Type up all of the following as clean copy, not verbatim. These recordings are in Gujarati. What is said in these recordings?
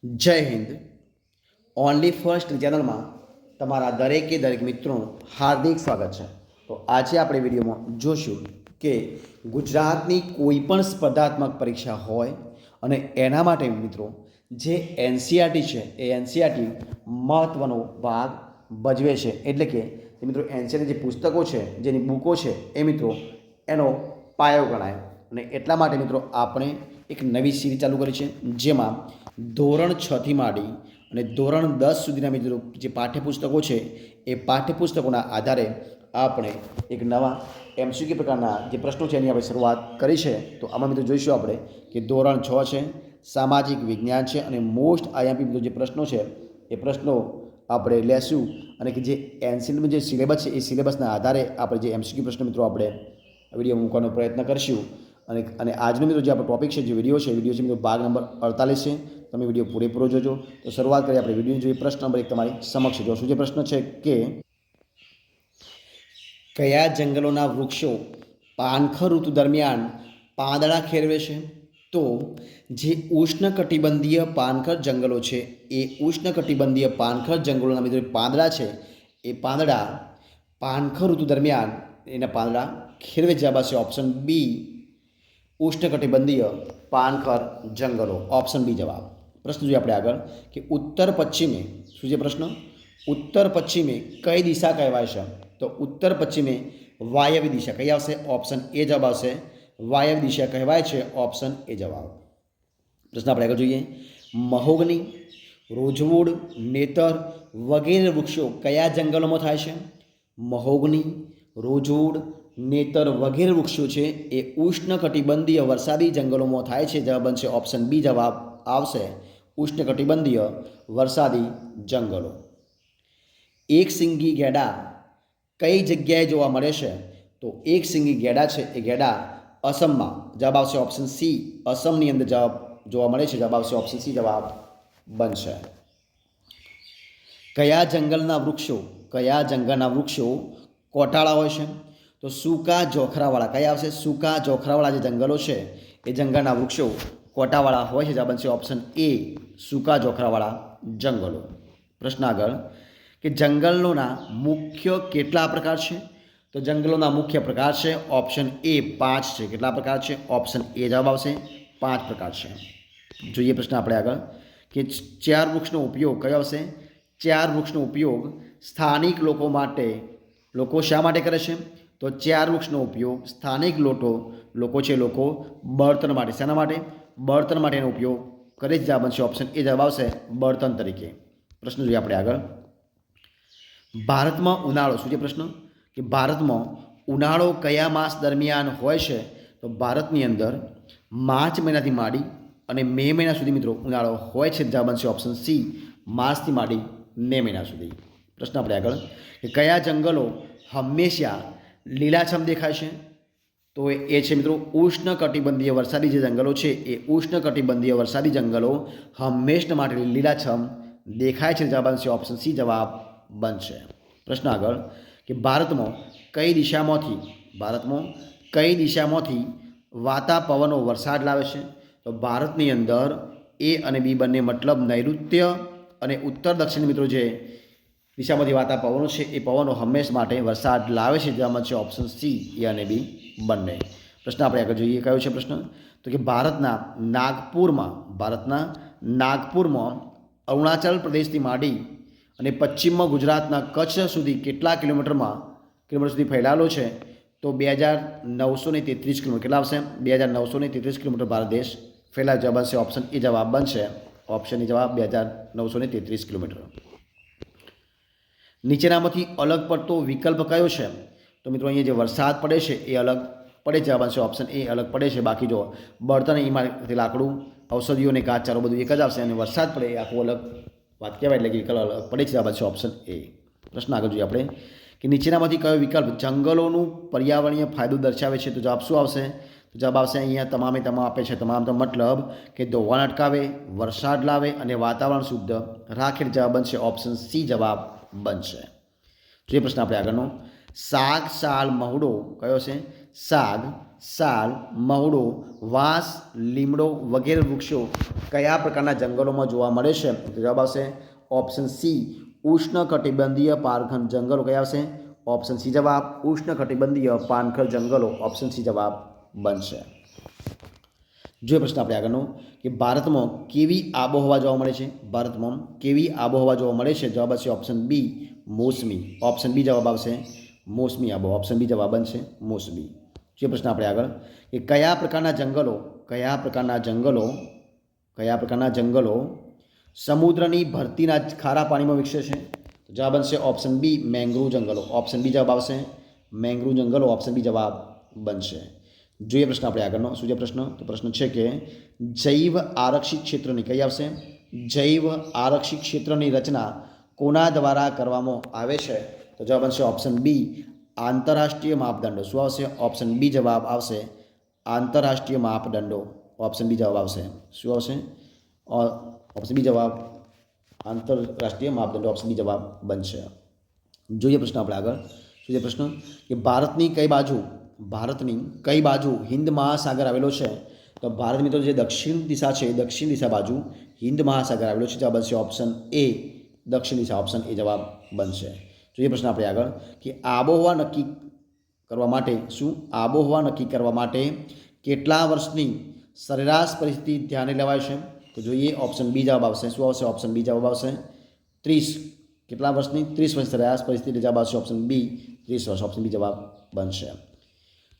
જય હિન્દ. ઓનલી ફર્સ્ટ ચેનલમાં તમારા દરેક મિત્રોનું હાર્દિક સ્વાગત છે. તો આજે આપણે વિડીયોમાં જોશું કે ગુજરાતની કોઈ પણ સ્પર્ધાત્મક પરીક્ષા હોય અને એના માટે મિત્રો જે એનસીઆરટી છે એ એનસીઆરટી મહત્ત્વનો ભાગ ભજવે છે. એટલે કે મિત્રો એનસીઆરટી જે પુસ્તકો છે, જેની બુકો છે, એ મિત્રો એનો પાયો ગણાય. અને એટલા માટે મિત્રો આપણે એક નવી સિરીઝ ચાલુ કરી છે, જેમાં ધોરણ 6 થી માંડી અને ધોરણ 10 સુધીના મિત્રો જે પાઠ્યપુસ્તકો છે એ પાઠ્યપુસ્તકોના આધારે આપણે એક નવા એમસીક્યુ પ્રકારના જે પ્રશ્નો છે એની આપણે શરૂઆત કરી છે. તો આમાં મિત્રો જોઈશું આપણે કે ધોરણ 6 છે, સામાજિક વિજ્ઞાન છે અને મોસ્ટ આઈએમપી મિત્રો જે પ્રશ્નો છે એ પ્રશ્નો આપણે લેશું. અને કે જે એનસીઆરટીનું જે સિલેબસ છે એ સિલેબસના આધારે આપણે જે એમસીક્યુ પ્રશ્નો મિત્રો આપણે વિડીયો મૂકવાનો પ્રયત્ન કરીશું. અને આજનો મિત્રો જે આપણો ટોપિક છે, જે વિડીયો છે મિત્રો ભાગ નંબર 48 છે. તમે વિડીયો પૂરેપૂરો જોજો. તો શરૂઆત કરીએ આપણે વિડીયો જોઈએ. પ્રશ્ન નંબર 1 તમારી સમક્ષ જો શું જે પ્રશ્ન છે કે કયા જંગલોના વૃક્ષો પાનખર ઋતુ દરમિયાન પાંદડા ખેરવે છે? તો જે ઉષ્ણકટિબંધીય પાનખર જંગલો છે એ ઉષ્ણકટિબંધીય પાનખર જંગલોના મિત્રો પાંદડા છે એ પાંદડા પાનખર ઋતુ દરમિયાન એના પાંદડા ખેરવે. જવાબ આવશે ઓપ્શન બી, ઉષ્ણકટિબંધીય પાનખર જંગલો, ઓપ્શન બી જવાબ. પ્રશ્ન જોઈએ આપણે આગળ કે ઉત્તર પશ્ચિમે શું છે પ્રશ્ન? ઉત્તર પશ્ચિમે કઈ દિશા કહેવાય છે? તો ઉત્તર પશ્ચિમે વાયવ્ય દિશા કઈ આવશે? ઓપ્શન એ જવાબ આવશે, વાયવ્ય દિશા કહેવાય છે, ઓપ્શન એ જવાબ. પ્રશ્ન આપણે આગળ જોઈએ. મહોગની, રોઝવુડ, નેતર વગેરે વૃક્ષો કયા જંગલોમાં થાય છે? મહોગની, રોઝવુડ, નેતર વગેરે વૃક્ષો છે એ ઉષ્ણકટિબંધીય વરસાદી જંગલોમાં થાય છે. જવાબ બનશે ઓપ્શન બી જવાબ આવશે, ઉષ્ણકટિબંધીય વરસાદી જંગલો. એક સિંગી ગેડા કઈ જગ્યાએ જોવા મળે છે? તો એક સિંગી ગેડા છે એ ગેડા અસમમાં. જવાબ આવશે ઓપ્શન સી, અસમની અંદર જવાબ જોવા મળે છે. જવાબ આવશે ઓપ્શન સી જવાબ બનશે. કયા જંગલના વૃક્ષો કોટાળા હોય છે? તો સૂકા જોખરાવાળા કયા આવશે? સૂકા જોખરાવાળા જે જંગલો છે એ જંગલના વૃક્ષો કોટાવાળા હોય છે. જવાબ બનશે ઓપ્શન એ, સૂકા જોખરાવાળા જંગલો. પ્રશ્ન આગળ કે જંગલોના મુખ્ય કેટલા પ્રકાર છે? તો જંગલોના મુખ્ય પ્રકાર છે ઓપ્શન એ 5 છે. કેટલા પ્રકાર છે? ઓપ્શન એ જવાબ આવશે 5 પ્રકાર છે. જોઈએ પ્રશ્ન આપણે આગળ કે 4 વૃક્ષનો ઉપયોગ કયો આવશે? 4 વૃક્ષનો ઉપયોગ સ્થાનિક લોકો શા માટે કરે છે? તો 4 વૃક્ષનો ઉપયોગ સ્થાનિક લોકો બળતણ માટે. શેના માટે? બળતણ માટેનો ઉપયોગ કરે છે. જવાબ બનશે ઓપ્શન એ જવાબ આવશે, બળતણ તરીકે. પ્રશ્ન જોઈએ આપણે આગળ. ભારતમાં ઉનાળો શું છે પ્રશ્ન? કે ભારતમાં ઉનાળો કયા માસ દરમિયાન હોય છે? તો ભારતની અંદર માર્ચ મહિનાથી માંડી અને મે મહિના સુધી મિત્રો ઉનાળો હોય છે. જવાબ બનશે ઓપ્શન સી, માર્ચથી માંડી મે મહિના સુધી. પ્રશ્ન આપણે આગળ કે કયા જંગલો હંમેશા લીલાછમ દેખાય છે? તો એ છે મિત્રો ઉષ્ણકટિબંધીય વરસાદી જે જંગલો છે એ ઉષ્ણકટિબંધીય વરસાદી જંગલો હંમેશા માટે લીલાછમ દેખાય છે. જવાબ બનશે ઓપ્શન સી જવાબ બનશે. પ્રશ્ન આગળ કે ભારતમાં કઈ દિશામાંથી વાતા પવનો વરસાદ લાવે છે? તો ભારતની અંદર એ અને બી બંને મતલબ નૈઋત્ય અને ઉત્તર દક્ષિણ મિત્રો જે દિશામાંથી વાતા પવનો છે એ પવનો હંમેશા માટે વરસાદ લાવે છે. જેમાં છે ઓપ્શન સી, એ અને બી બંને. પ્રશ્ન આપણે આગળ જોઈએ. કયો છે પ્રશ્ન? તો કે ભારતના નાગપુરમાં અરુણાચલ પ્રદેશથી માંડી અને પશ્ચિમમાં ગુજરાતના કચ્છ સુધી કેટલા કિલોમીટર સુધી ફેલાયેલો છે? તો 2933 કિલોમીટર. કેટલા આવશે? 2933 કિલોમીટર ભારત દેશ ફેલાયો. જવાબ બનશે ઓપ્શન એ જવાબ બનશે, ઓપ્શન એ જવાબ 2933 કિલોમીટર. નીચેનામાંથી અલગ પડતો વિકલ્પ કયો છે? તો મિત્રો અહીંયા જે વરસાદ પડે છે એ અલગ પડે. જવાબ આવશે ઓપ્શન એ અલગ પડે છે. બાકી જો બળતણ એમાંથી લાકડું, ઔષધિઓ અને ઘાસચારો બધું એક જ આવશે અને વરસાદ પડે એ આખું અલગ વાત કહેવાય, એટલે કે વિકલ્પ અલગ પડે છે. જવાબ આવશે ઓપ્શન એ. પ્રશ્ન આગળ જોઈએ આપણે કે નીચેનામાંથી કયો વિકલ્પ જંગલોનું પર્યાવરણીય ફાયદો દર્શાવે છે? તો જવાબ શું આવશે? તો જવાબ આવશે અહીંયા તમામ આપે છે. તમામ તો મતલબ કે ધોવાણ અટકાવે, વરસાદ લાવે અને વાતાવરણ શુદ્ધ રાખે. જવાબ બનશે ઓપ્શન સી જવાબ બનશે. જોઈએ પ્રશ્ન આપણે આગળનો. શાક, સાલ, મહુડો કયો છે? શાક, સાલ, મહુડો, વાંસ, લીમડો વગેરે વૃક્ષો કયા પ્રકારના જંગલોમાં જોવા મળે છે? તો જવાબ આવશે ઓપ્શન સી, ઉષ્ણકટિબંધીય પાનખર જંગલો. કયા આવશે? ઓપ્શન સી જવાબ, ઉષ્ણકટિબંધીય પાનખર જંગલો. ઓપ્શન સી જવાબ બનશે. જોઈએ પ્રશ્ન આપણે આગળનો કે ભારતમાં કેવી આબોહવા જોવા મળે છે? ભારતમાં કેવી આબોહવા જોવા મળે છે? જવાબ આવશે ઓપ્શન બી, મોસમી. ઓપ્શન બી જવાબ આવશે મોસમી આબોહવા. ઓપ્શન બી જવાબ બનશે મોસમી. જોઈએ પ્રશ્ન આપણે આગળ કે કયા પ્રકારના જંગલો સમુદ્રની ભરતીના ખારા પાણીમાં વિકસે છે? તો જવાબ બનશે ઓપ્શન બી, મેંગ્રુવ જંગલો. ઓપ્શન બી જવાબ આવશે મેંગ્રુવ જંગલો. ઓપ્શન બી જવાબ બનશે. જોઈએ પ્રશ્ન આપણે આગળનો. શું છે પ્રશ્ન? તો પ્રશ્ન છે કે જૈવ આરક્ષિત ક્ષેત્રની કઈ આવશે? જૈવ આરક્ષિત ક્ષેત્રની રચના કોના દ્વારા કરવામાં આવે છે? તો જવાબ બનશે ઓપ્શન બી, આંતરરાષ્ટ્રીય માપદંડો. શું આવશે? ઓપ્શન બી જવાબ આવશે આંતરરાષ્ટ્રીય માપદંડો. ઓપ્શન બી જવાબ આવશે. શું આવશે? ઓપ્શન બી જવાબ આંતરરાષ્ટ્રીય માપદંડો. ઓપ્શન બી જવાબ બનશે. જોઈએ પ્રશ્ન આપણે આગળ. શું છે પ્રશ્ન કે ભારતની કઈ બાજુ હિન્દ મહાસાગર આવેલો છે? તો ભારત મિત્રો જે દક્ષિણ દિશા છે, દક્ષિણ દિશા બાજુ હિન્દ મહાસાગર આવેલો છે. જવાબ બનશે ઓપ્શન એ, દક્ષિણ દિશા. ઓપ્શન એ જવાબ બનશે. જોઈએ પ્રશ્ન આપણે આગળ કે આબોહવા નક્કી કરવા માટે કેટલા વર્ષની સરેરાશ પરિસ્થિતિ ધ્યાને લેવાય છે? તો જોઈએ ઓપ્શન બી જવાબ આવશે. શું આવશે? ઓપ્શન બી જવાબ આવશે 30. કેટલા વર્ષની? 30 વર્ષ સરેરાશ પરિસ્થિતિ. જવાબ આવશે ઓપ્શન બી, 30 વર્ષ. ઓપ્શન બી જવાબ બનશે.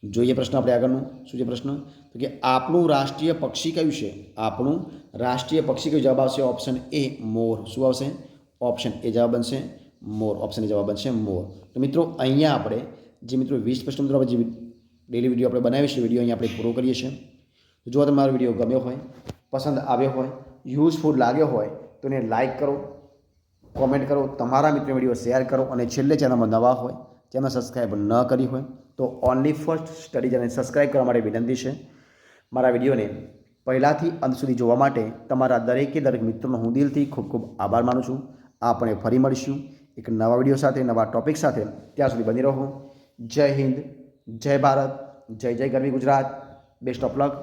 જોઈએ પ્રશ્ન આપણે આગળનું. શું છે પ્રશ્ન? તો કે આપણું રાષ્ટ્રીય પક્ષી કયું છે? આપણું રાષ્ટ્રીય પક્ષી કયું? જવાબ આવશે ઓપ્શન એ, મોર. શું આવશે? ઓપ્શન એ જવાબ બનશે મોર. ઓપ્શન એ જવાબ બનશે મોર. તો મિત્રો અહીંયા આપણે જે મિત્રો 20 પ્રશ્નો મિત્રો જે ડેલી વિડીયો આપણે બનાવીએ છીએ, વિડીયો અહીંયા આપણે પૂરો કરીએ છીએ. જો તમારો વિડીયો ગમ્યો હોય, પસંદ આવ્યો હોય, યુઝફુલ લાગ્યો હોય તો એને લાઇક કરો, કોમેન્ટ કરો, તમારા મિત્રો વિડીયો શેર કરો અને છેલ્લે ચેનલમાં નવા હોય, ચેનલ સબસ્ક્રાઈબ ન કરી હોય તો only first study channel subscribe કરવા માટે વિનંતી છે. મારા વિડીયોને પહેલાંથી અંત સુધી જોવા માટે તમારા દરેક મિત્રોનો હું દિલથી ખૂબ ખૂબ આભાર માનું છું. આપણે ફરી મળીશું એક નવા વિડીયો સાથે, નવા ટૉપિક સાથે. ત્યાં સુધી બની રહો. જય હિન્દ, જય ભારત, જય જય ગરવી ગુજરાત. Best of luck.